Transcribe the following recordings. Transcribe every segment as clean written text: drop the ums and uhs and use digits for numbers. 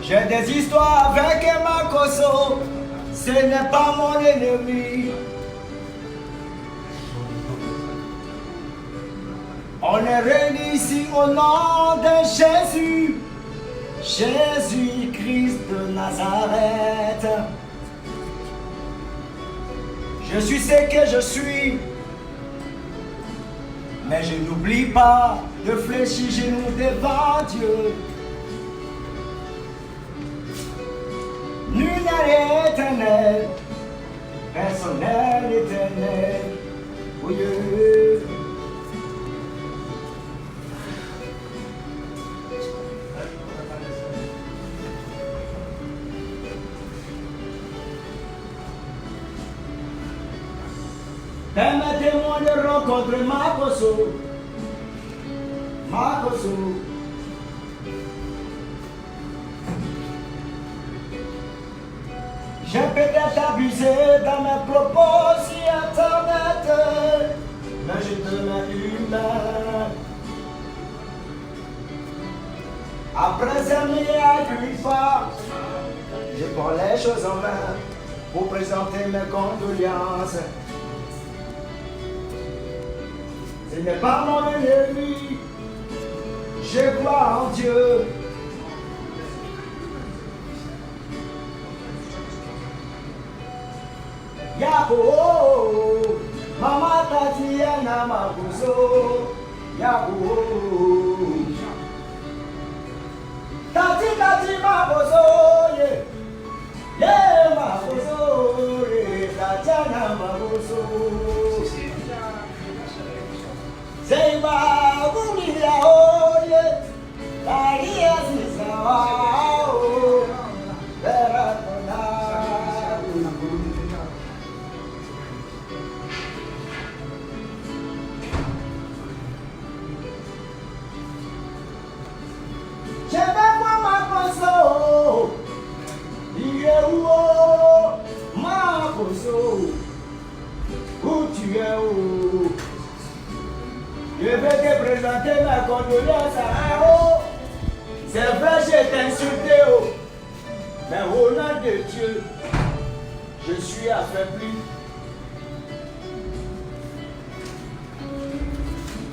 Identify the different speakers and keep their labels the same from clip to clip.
Speaker 1: J'ai des histoires avec Makoso, ce n'est pas mon ennemi. On est réunis ici au nom de Jésus, Jésus-Christ de Nazareth. Je suis ce que je suis, mais je n'oublie pas de fléchir genoux devant Dieu. Nul n'est éternel, personne n'est éternel. Oh Dieu. Permettez-moi de rencontrer Makoso. Makoso. J'ai peut-être abusé dans mes propos sur Internet, mais je te mets une main. Après aimer avec une fois, je prends les choses en main pour présenter mes condoléances. Ce n'est pas mon ennemi, je crois en Dieu. Yahoo, Mama Tatiana Makoso, Yahoo, Tati Makoso, yeah Makoso, Tatiana Makoso. Zeiba Gulia Oye, Taria Zizao, Veratona. Je vais voir Makoso, il est où Makoso, où tu es où? Je vais te présenter ma condoléance à haut. C'est vrai, j'ai été insulté, mais au nom de Dieu, je suis affaibli.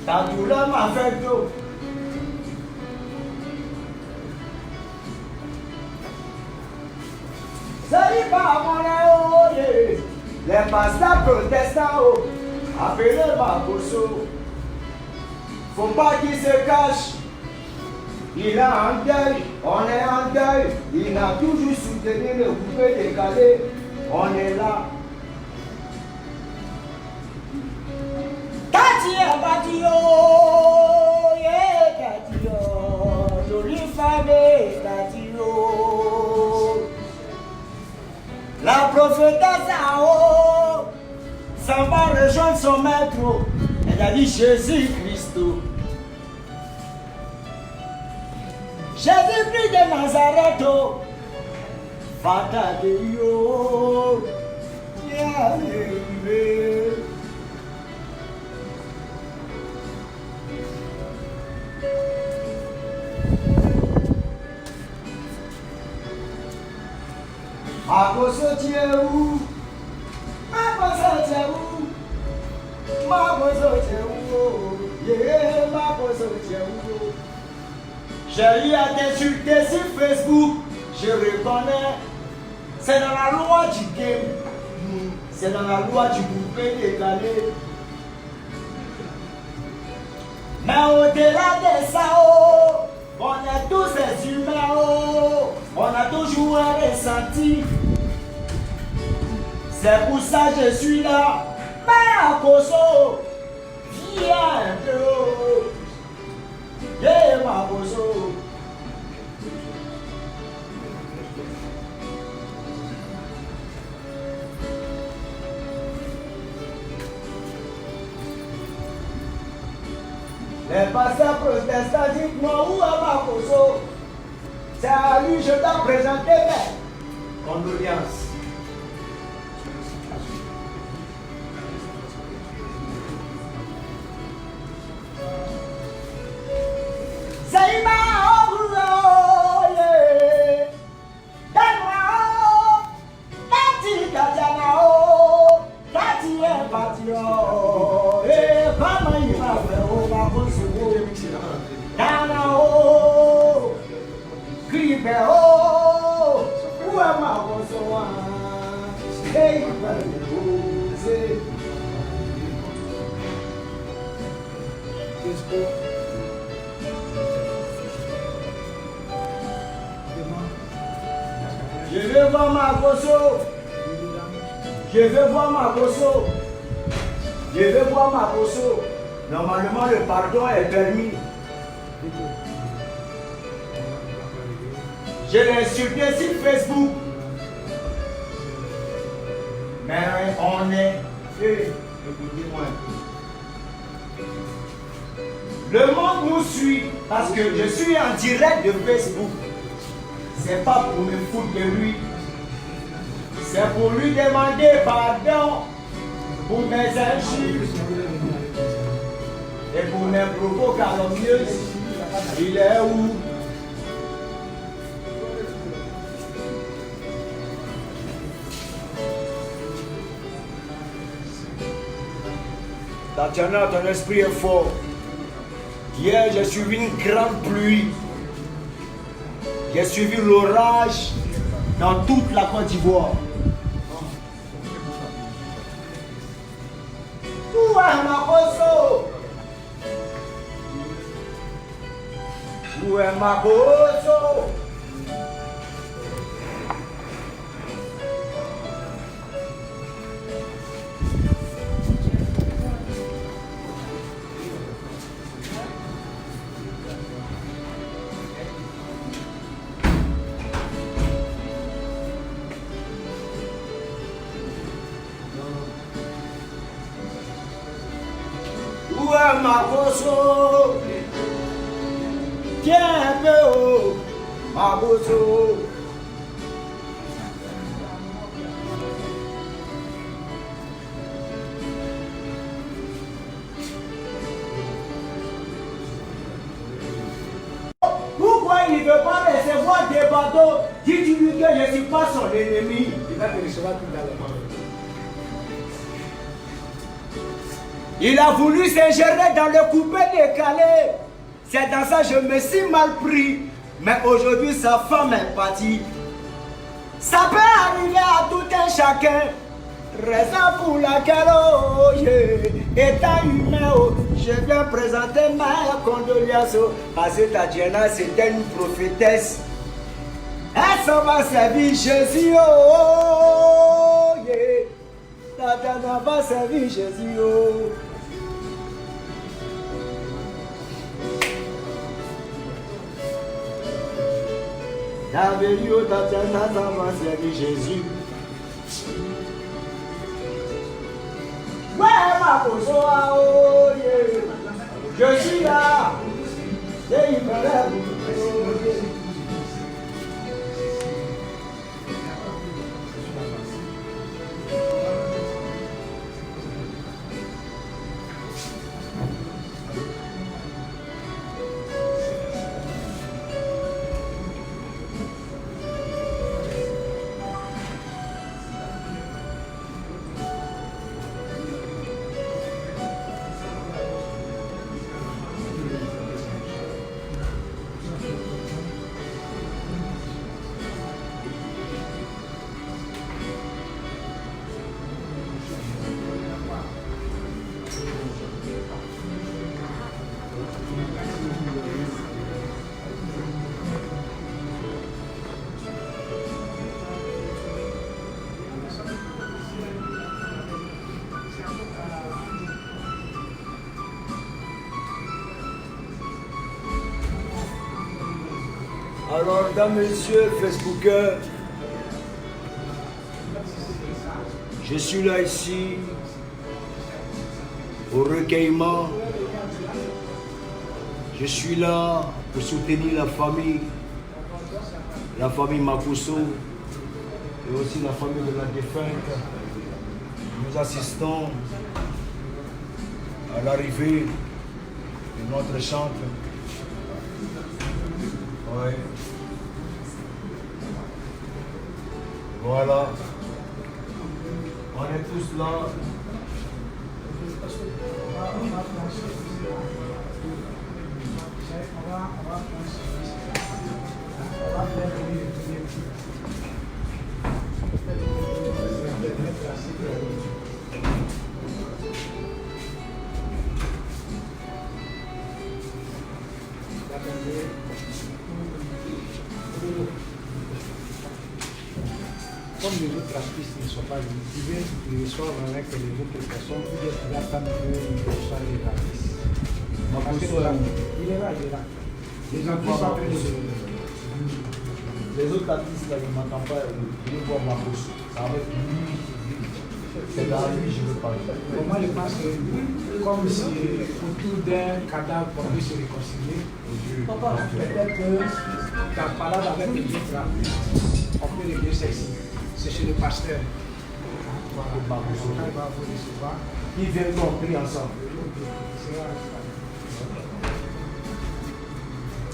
Speaker 1: Ta douleur m'a fait d'eau. C'est pas mon aïe, les pasteurs protestants, appelez Makoso. Faut pas qu'il se cache. Il a un deuil, on est en deuil. Il a toujours soutenu le coupé décalé. On est là. Tatia Batio, yeah, Tatio, jolie femme, Tatio. La prophétesse Sao s'en va rejoindre son maître. Elle a dit Jésus-Christ. Jésus-Christ de Nazareth, Fata de yo, Yahweh. Makoso tu es où? Makoso tu es où? Makoso tu es où? Yeah, Makoso tu es où? J'ai eu à t'insulter sur Facebook, je reconnais. C'est dans la loi du game, c'est dans la loi du coupé décalé. Mais au-delà de ça, on est tous des humains, on a toujours un ressenti. C'est pour ça que je suis là. Mais à Koso, viens un peu. Yeah, Makoso. Les pasteurs protestants, dites-moi où est Makoso? C'est à lui que je dois présenter mes condoléances. Je veux voir Makoso. Je veux voir Makoso. Je veux voir Makoso. Normalement, le pardon est permis. Je l'ai insulté sur Facebook. Mais on est... Écoutez-moi. Le monde nous suit parce que je suis en direct de Facebook. C'est pas pour me foutre de lui. C'est pour lui demander pardon pour mes injures et pour mes propos calomnieux. Il est où? Tatiana, ton esprit est fort. Hier, j'ai suivi une grande pluie. J'ai suivi l'orage dans toute la Côte d'Ivoire. Où est Makoso? Où est Makoso? Où est Makoso? Tiens un peu, oh, Makoso. Pourquoi il ne veut pas recevoir des bateaux? Dis-tu-lui que je ne suis pas son ennemi. Il va te recevoir tout à l'heure. Il a voulu s'ingérer dans le coupé décalé. C'est dans ça que je me suis mal pris. Mais aujourd'hui, sa femme est partie. Ça peut arriver à tout un chacun. Raison pour laquelle, oh, étant humain, oh, je viens présenter ma condoléance. Parce que Tatiana, c'était une prophétesse. Elle s'en va servir Jésus, oh, yeah. Tatiana va servir Jésus, oh. David, Tatiana, ça va servir Jésus. Ouais, Makoso, oh, yeah. Je suis là. Et il me lève. Alors, mesdames, messieurs, Facebookers, je suis là ici au recueillement. Je suis là pour soutenir la famille Makoso et aussi la famille de la défunte. Nous assistons à l'arrivée de notre chantre. Oui. Voilà. On est tous là.
Speaker 2: Comme les autres artistes ne sont pas motivés, ils reçoivent avec les autres personnes, ils attendent qu'ils reçoivent les artistes. Il est là. Les artistes
Speaker 1: les autres artistes, là, ils ne m'entendent pas, ils voient ma bouche. Ça va être lui. C'est dans lui je veux parler.
Speaker 2: Moi, je pense que comme c'est autour d'un cadavre qu'on peut se réconcilier, peut-être que ta parole avec les autres artistes, on peut régler ceci. C'est chez le pasteur. Voilà. Il va vous recevoir.
Speaker 1: Ils viennent compris ensemble.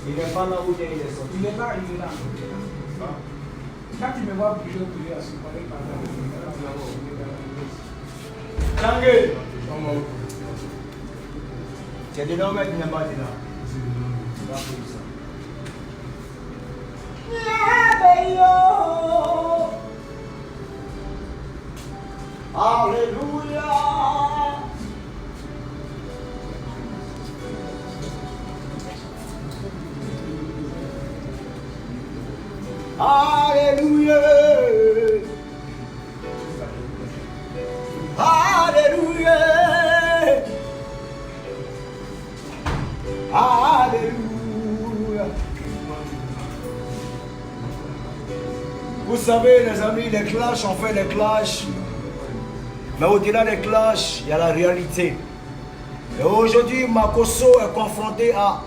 Speaker 1: Il n'est pas là où il est sorti.
Speaker 2: Il est là. Quand tu me vois bouger à ce moment-là, par exemple,
Speaker 1: Tangé. C'est de l'homme qui n'est pas dedans. Alléluia. Alléluia. Alléluia. Alléluia. Vous savez, les amis, les clashs, on fait les clashs. Mais au-delà des clashs, il y a la réalité. Et aujourd'hui, Makosso est confronté à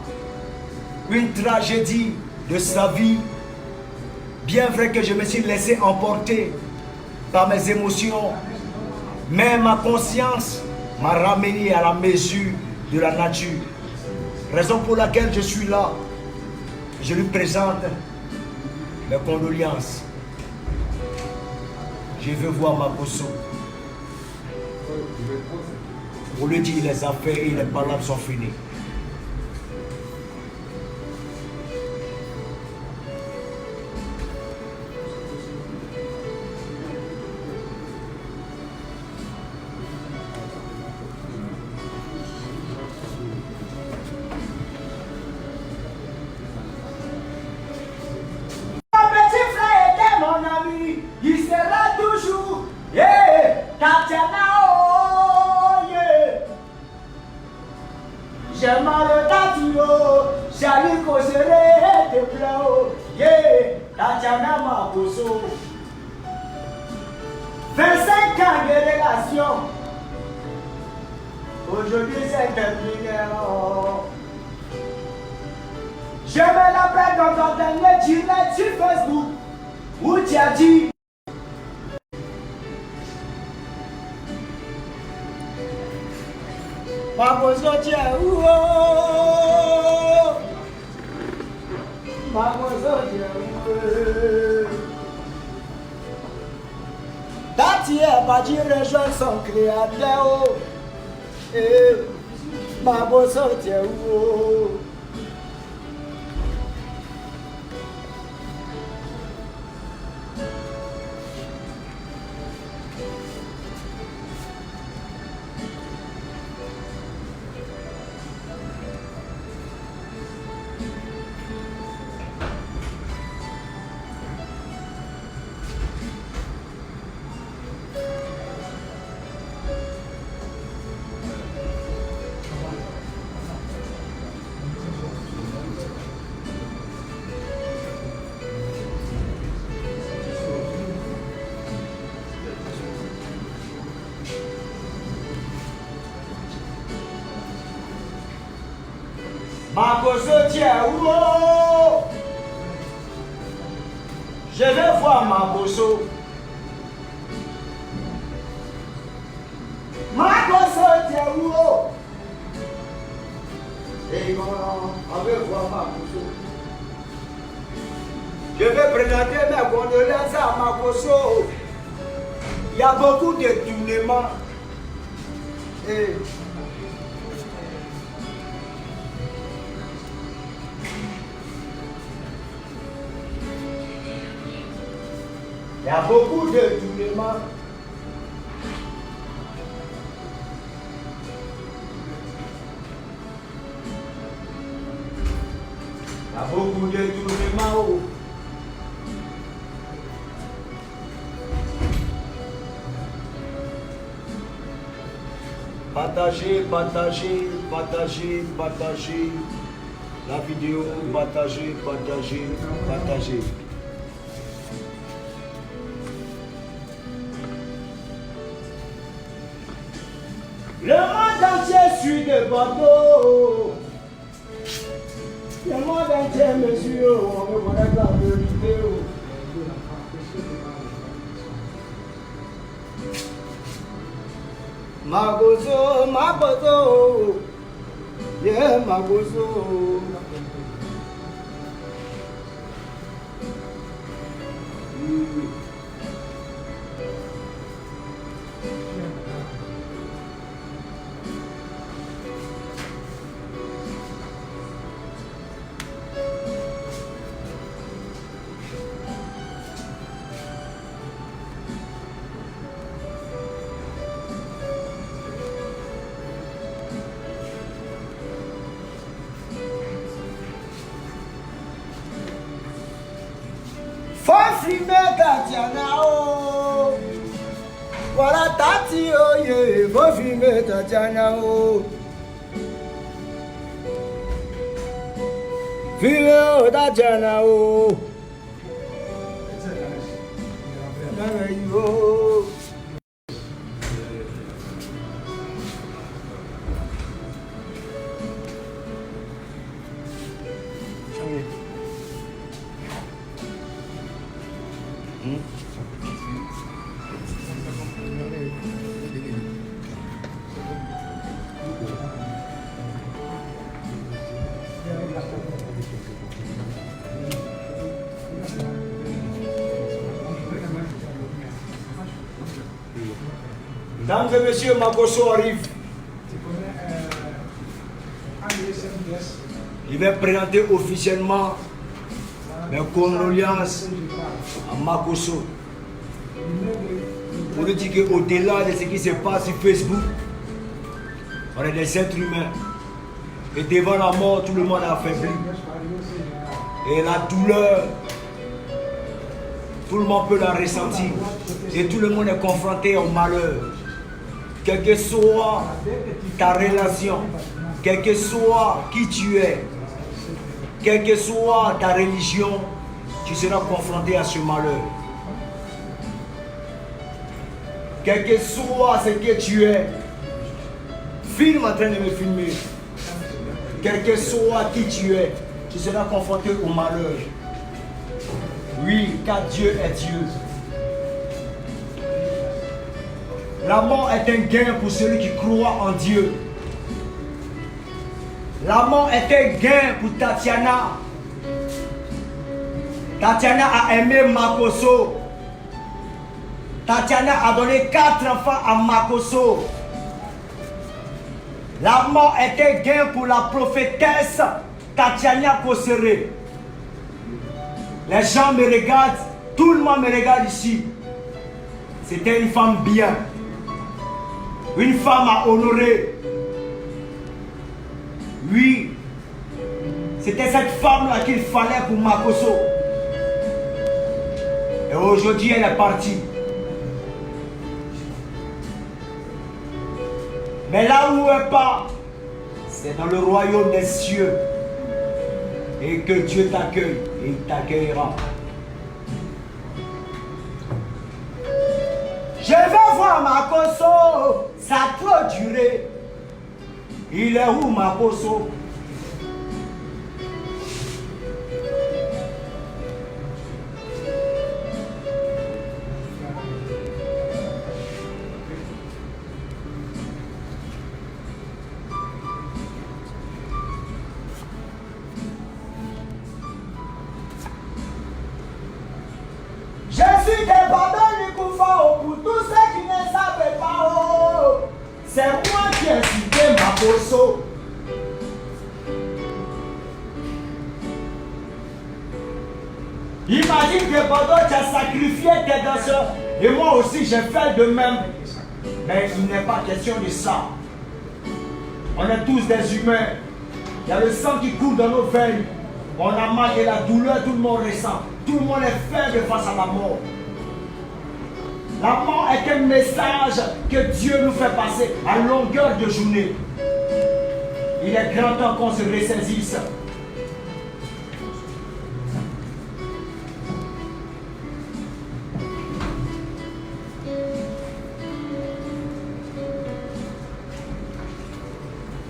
Speaker 1: une tragédie de sa vie. Bien vrai que je me suis laissé emporter par mes émotions, mais ma conscience m'a ramené à la mesure de la nature. Raison pour laquelle je suis là. Je lui présente mes condoléances. Je veux voir Makosso. Pour lui dire les affaires et les paroles sont finies. Aujourd'hui c'est terminé. Je me rappelle dans ton dernier direct sur Facebook où tu as dit Makosso tu es où? Makosso tu es où? Tati est parti rejoindre son créateur. Makosso tu es où? Makosso tu es où? Je vais voir Makosso. Makosso tu es où? Et on veut voir Makosso. Je vais présenter mes condoléances à Makosso. Il y a beaucoup de tournements. Et il y a beaucoup de tournements. y a beaucoup de tournements. Partagez, partagez, partagez, partagez la vidéo, partagez, partagez, partagez. Le monde entier suit de Bordeaux. Le monde entier me suit, on me connaît la vérité. Magozo, Magozo, yeah, Magozo. Fofime Tatiana oh, voilà Tati oh yeah, Fofime Tatiana oh, Fime oh Tatiana oh, oh. Mesdames et messieurs, Makoso arrive. Il va présenter officiellement mes condoléances à Makoso. Pour lui dire qu'au-delà de ce qui se passe sur Facebook, on est des êtres humains. Et devant la mort, tout le monde est affaibli. Et la douleur, tout le monde peut la ressentir. Et tout le monde est confronté au malheur. Quelle que soit ta relation, quel que soit qui tu es, quelle que soit ta religion, tu seras confronté à ce malheur. Quel que soit ce que tu es, filme en train de me filmer. Quel que soit qui tu es, tu seras confronté au malheur. Oui, car Dieu est Dieu. La mort est un gain pour celui qui croit en Dieu. La mort est un gain pour Tatiana. Tatiana a aimé Makoso. Tatiana a donné 4 enfants à Makoso. La mort est un gain pour la prophétesse Tatiana Kosere. Les gens me regardent, tout le monde me regarde ici. C'était une femme bien. Une femme à honorer. Oui. C'était cette femme-là qu'il fallait pour Makoso. Et aujourd'hui, elle est partie. Mais là où elle part, c'est dans le royaume des cieux. Et que Dieu t'accueille. Et il t'accueillera. Je vais voir Makoso. Ça a trop duré. Il est où Makoso? Je suis débordé du Koufao pour tous ceux qui ne savent pas. Oh. C'est moi qui ai cité Makoso. Imagine que pendant tu as sacrifié tes danseurs et moi aussi j'ai fait de même. Mais il n'est pas question de ça. On est tous des humains. Il y a le sang qui coule dans nos veines. On a mal et la douleur, tout le monde ressent. Tout le monde est faible face à la mort. La mort est un message que Dieu nous fait passer à longueur de journée. Il est grand temps qu'on se ressaisisse.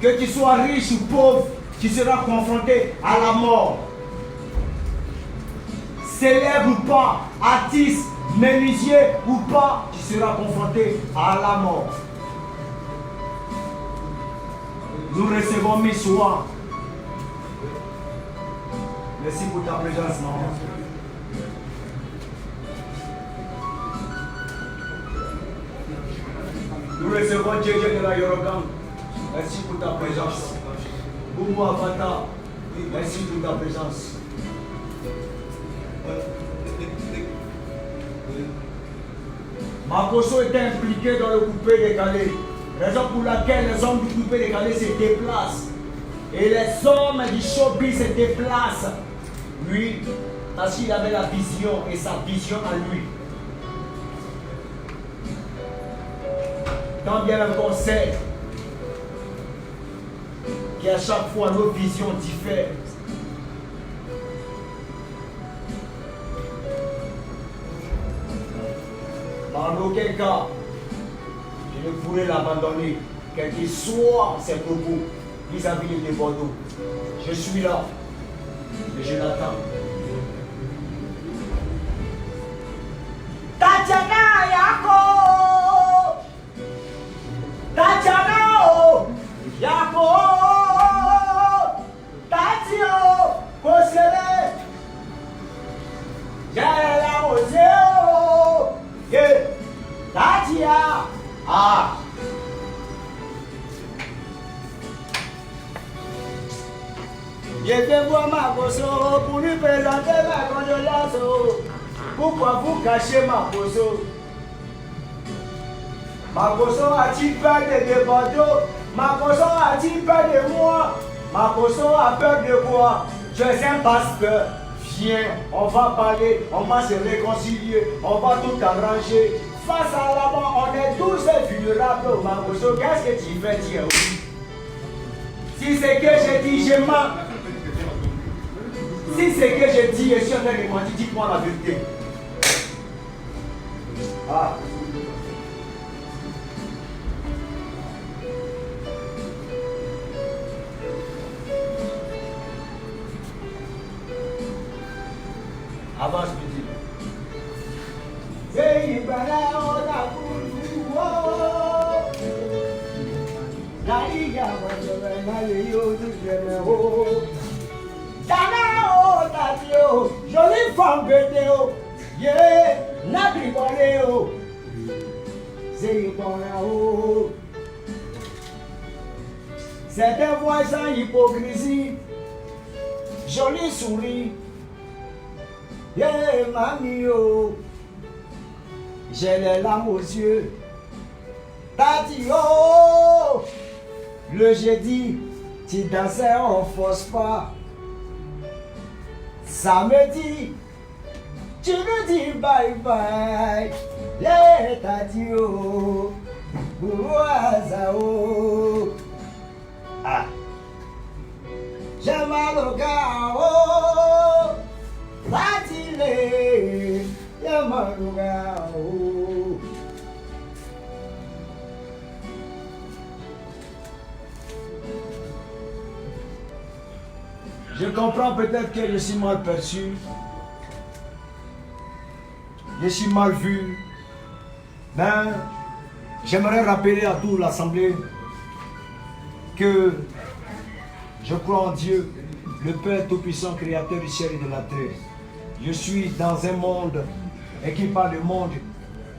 Speaker 1: Que tu sois riche ou pauvre, tu seras confronté à la mort. Célèbre ou pas, artiste, menuisier ou pas, tu seras confronté à la mort. Nous recevons mes soins. Merci pour ta présence, maman. Nous recevons Djedje de la Yorogan. Merci pour ta présence. Boumou Avata, merci pour ta présence. Makoso était impliqué dans le coupé-décalé. Raison pour laquelle les hommes du coupé-décalé se déplacent. Et les hommes du showbiz se déplacent. Lui, parce qu'il avait la vision et sa vision à lui. Tant bien même qu'on sait qu'à chaque fois nos visions diffèrent. En aucun cas, je ne pourrais l'abandonner, quel qu'il soit ses propos vis-à-vis de Bordeaux. Je suis là, et je l'attends. Tatiana Yako, Tatiana Yako, Tatio Kosele, Yala Oseo, Tatia, ah. Je viens voir Makoso pour lui présenter ma condoléance. Pourquoi vous cachez Makoso? Makoso a-t-il peur de Bordeaux? Makoso a-t-il peur de moi? Makoso a peur de quoi? Je suis un pasteur. Viens, on va parler, on va se réconcilier, on va tout arranger. Face à la mort, on est tous vulnérables. Makoso, qu'est-ce que tu fais, Dieu? Si c'est que je dis, je mens. Si c'est que je dis, je suis en train de mentir, dites-moi la vérité. Ah. Avance, petit. Jolie femme de Théo, yeah, Nabri Boléo, c'est un voisin hypocrisie, joli souris, yeah, mamie, oh, j'ai les larmes aux yeux, Tati, oh, le jeudi, tu dansais en force pas. Samedi, tu nous dis bye bye, les tadio, ouazao. Ah, j'ai mal au gars, oh, tatile, j'ai mal au gars, oh. Je comprends peut-être que je suis mal perçu, je suis mal vu, mais j'aimerais rappeler à toute l'Assemblée que je crois en Dieu, le Père Tout-Puissant, Créateur du ciel et de la terre. Je suis dans un monde, et qui parle de monde,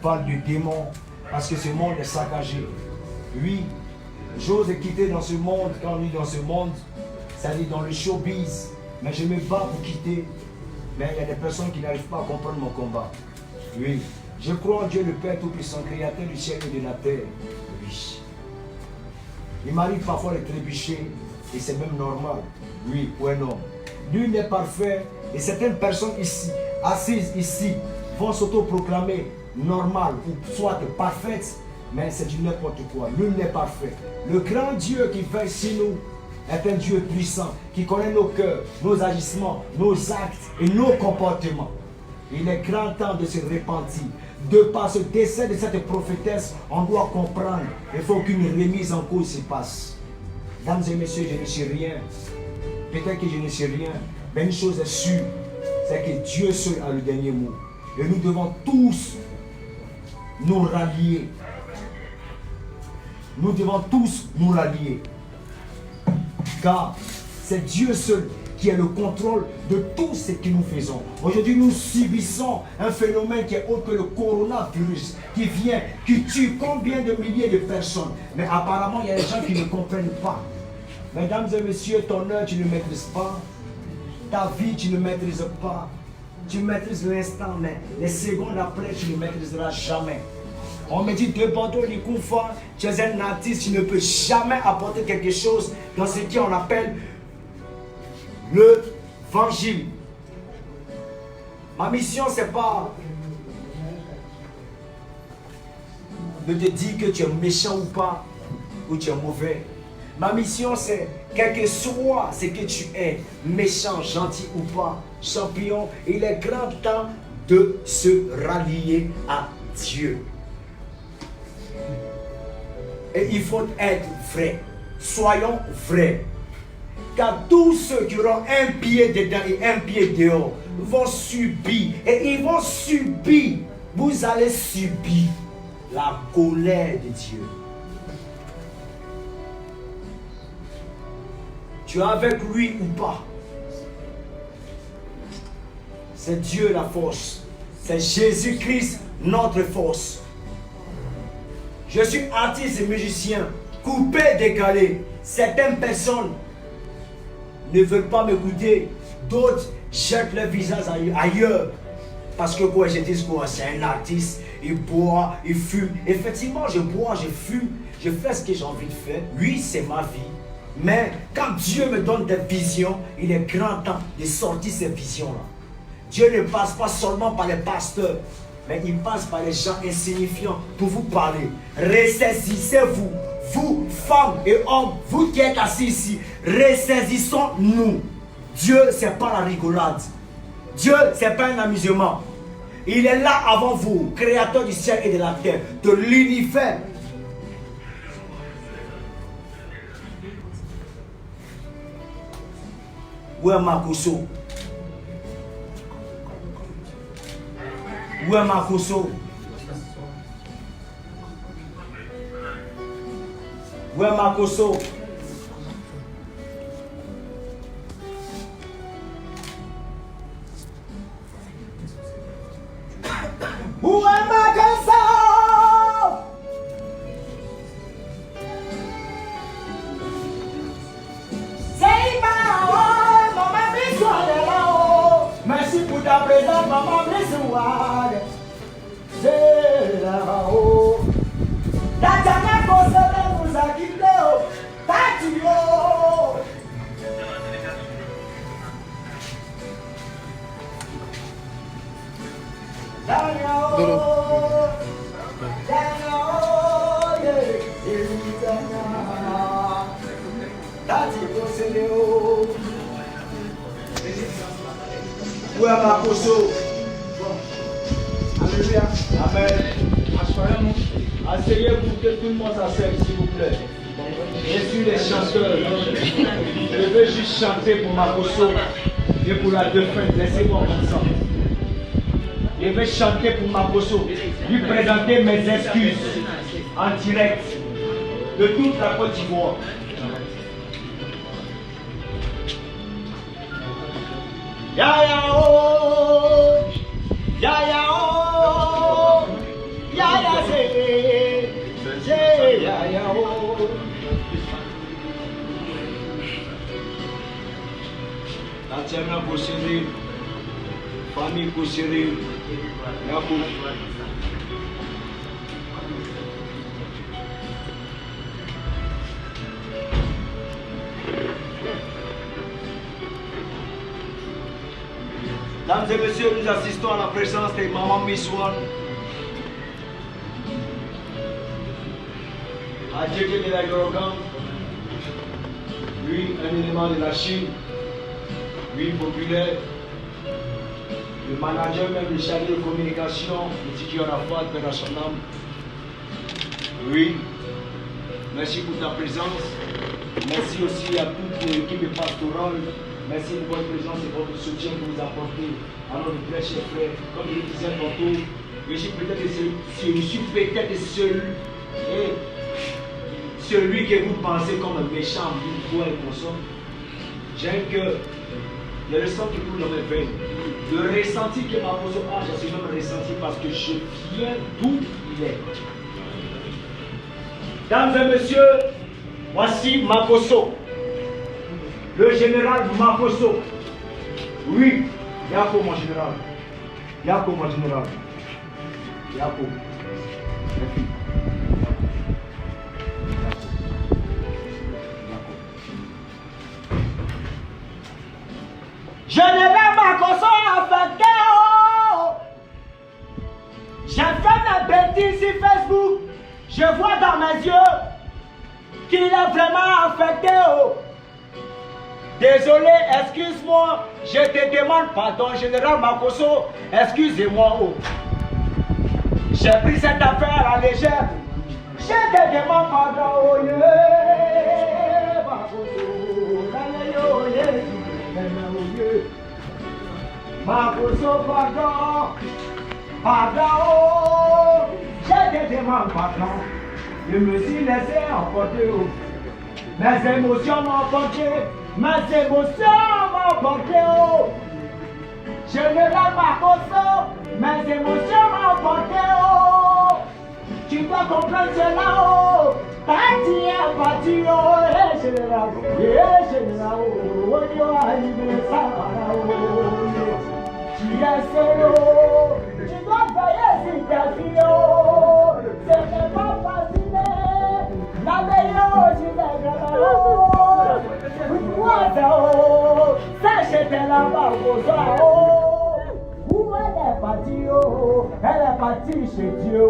Speaker 1: parle de démon, parce que ce monde est saccagé. Oui, j'ose quitter dans ce monde, quand on est dans ce monde, c'est-à-dire dans le showbiz, mais je me bats pour quitter. Mais il y a des personnes qui n'arrivent pas à comprendre mon combat. Oui, je crois en Dieu le Père Tout-Puissant, Créateur du ciel et de la terre. Oui. Il m'arrive parfois de trébucher, et c'est même normal, oui, pour un homme. Nul n'est parfait. Et certaines personnes ici, assises ici, vont s'auto-proclamer normales ou soit parfaites, mais c'est du n'importe quoi. Nul n'est parfait. Le grand Dieu qui veille sur nous est un Dieu puissant, qui connaît nos cœurs, nos agissements, nos actes et nos comportements. Il est grand temps de se repentir. De par ce décès de cette prophétesse, on doit comprendre qu'il faut qu'une remise en cause se passe. Mesdames et messieurs, je ne sais rien. Peut-être que je ne sais rien. Mais une chose est sûre, c'est que Dieu seul a le dernier mot. Et nous devons tous nous rallier. Nous devons tous nous rallier. Car c'est Dieu seul qui a le contrôle de tout ce que nous faisons. Aujourd'hui, nous subissons un phénomène qui est autre que le coronavirus, qui vient, qui tue combien de milliers de personnes. Mais apparemment, il y a des gens qui ne comprennent pas. Mesdames et messieurs, ton heure, tu ne maîtrises pas. Ta vie, tu ne maîtrises pas. Tu maîtrises l'instant, mais les secondes après, tu ne maîtriseras jamais. On me dit de Bordeaux, Likoufa, tu es un artiste, tu ne peux jamais apporter quelque chose dans ce qu'on appelle l'évangile. Ma mission, c'est pas de te dire que tu es méchant ou pas, ou tu es mauvais. Ma mission, c'est quel que soit ce que tu es, méchant, gentil ou pas, champion, il est grand temps de se rallier à Dieu. Et il faut être vrai. Soyons vrais. Car tous ceux qui auront un pied dedans et un pied dehors vont subir. Et ils vont subir. Vous allez subir la colère de Dieu. Tu es avec lui ou pas? C'est Dieu la force. C'est Jésus-Christ notre force. Je suis artiste et musicien, coupé, décalé. Certaines personnes ne veulent pas m'écouter. D'autres jettent leur visage ailleurs. Parce que quoi, je dis quoi, c'est un artiste, il boit, il fume. Effectivement, je bois, je fume, je fais ce que j'ai envie de faire. Oui, c'est ma vie. Mais quand Dieu me donne des visions, il est grand temps de sortir ces visions-là. Dieu ne passe pas seulement par les pasteurs, mais il passe par les gens insignifiants pour vous parler. Ressaisissez-vous, vous, femmes et hommes, vous qui êtes assis ici, ressaisissons-nous. Dieu, c'est pas la rigolade. Dieu, c'est pas un amusement. Il est là avant vous, créateur du ciel et de la terre, de l'univers. Où est Makoso? Où est Makoso? Où est Makoso? Où est Makoso? Merci pour ta présence, maman, Brisouade. C'est là-haut. Tatana Kosele nous a quitté. Tatio. Où est Makoso? Alléluia. Amen. Asseyez-vous que tout le monde s'asseye, s'il vous plaît. Je suis les chanteurs. Je veux juste chanter pour Makoso et pour la défunte. Laissez-moi comme ça. Je vais chanter pour Makoso, lui présenter mes excuses en direct de toute la Côte d'Ivoire. Ya ya oh, ya ya oh, ya ya c'est, ya ya oh. La tienne pour Cyril, famille pour Cyril, Yacoub. Mesdames et messieurs, nous assistons à la présence de Maman Miss One. Adjeke de la Yorogan. Lui, un élément de la Chine. Lui, populaire. Le manager même du chargé de communication, le Tiki Arafat, Père Sonam. Oui. Merci pour ta présence. Merci aussi à toute l'équipe pastorale. Merci pour votre présence et votre soutien que vous apportez à notre très cher frère. Comme je le disais tantôt, je suis peut-être celui que vous pensez comme un méchant, une voix et consort. J'ai un cœur. Il y a le sang qui coule dans mes veines. Le ressenti que ma position a, je suis même ressenti parce que je viens d'où il est. Mesdames et messieurs, voici Makoso, le général Makoso. Oui, Yako mon général. Yako mon général. Yako. Général Makoso affecté. J'ai fait ma bêtise sur Facebook. Je vois dans mes yeux qu'il est vraiment affecté. Désolé, excuse-moi. Je te demande pardon, général Makoso. Excusez-moi. J'ai pris cette affaire à légère. Je te demande pardon. Makoso, pardon. Pardon. Je te demande pardon. Je me suis laissé emporter. Mes émotions m'ont emporté. Mes émotions m'ont emporté. Général Makoso, mes émotions m'ont emporté. Tu dois comprendre cela. Parti à parti. Général. Général. Tu es seul. Tu dois veiller sur ta vie. Ce n'est pas facile. La meilleure, tu l'as. Sachez là-bas où elle est partie. Elle est partie chez Dieu.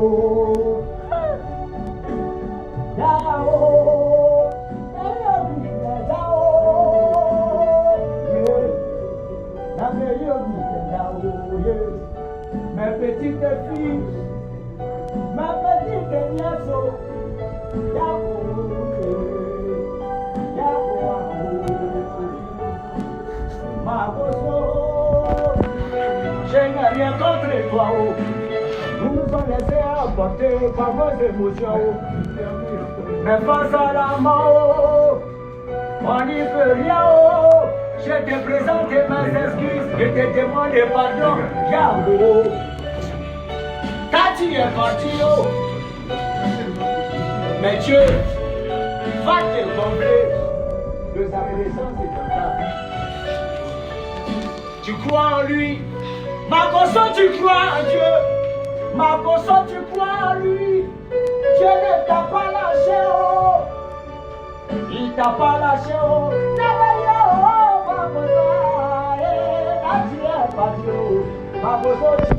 Speaker 1: Mes petites filles, ma petite nièce, je n'ai rien contre toi. Nous nous sommes laissés emporter par vos émotions. Mais face à la mort, on n'y peut rien. Je te présente mes excuses, je te demande pardon, Yahoo. Quand tu es parti, mais Dieu va te combler de sa présence et de ta vie. Tu crois en lui, Makoso, tu crois en Dieu, Makoso, tu crois en lui. Dieu ne t'a pas lâché, il t'a pas lâché, Makoso, tu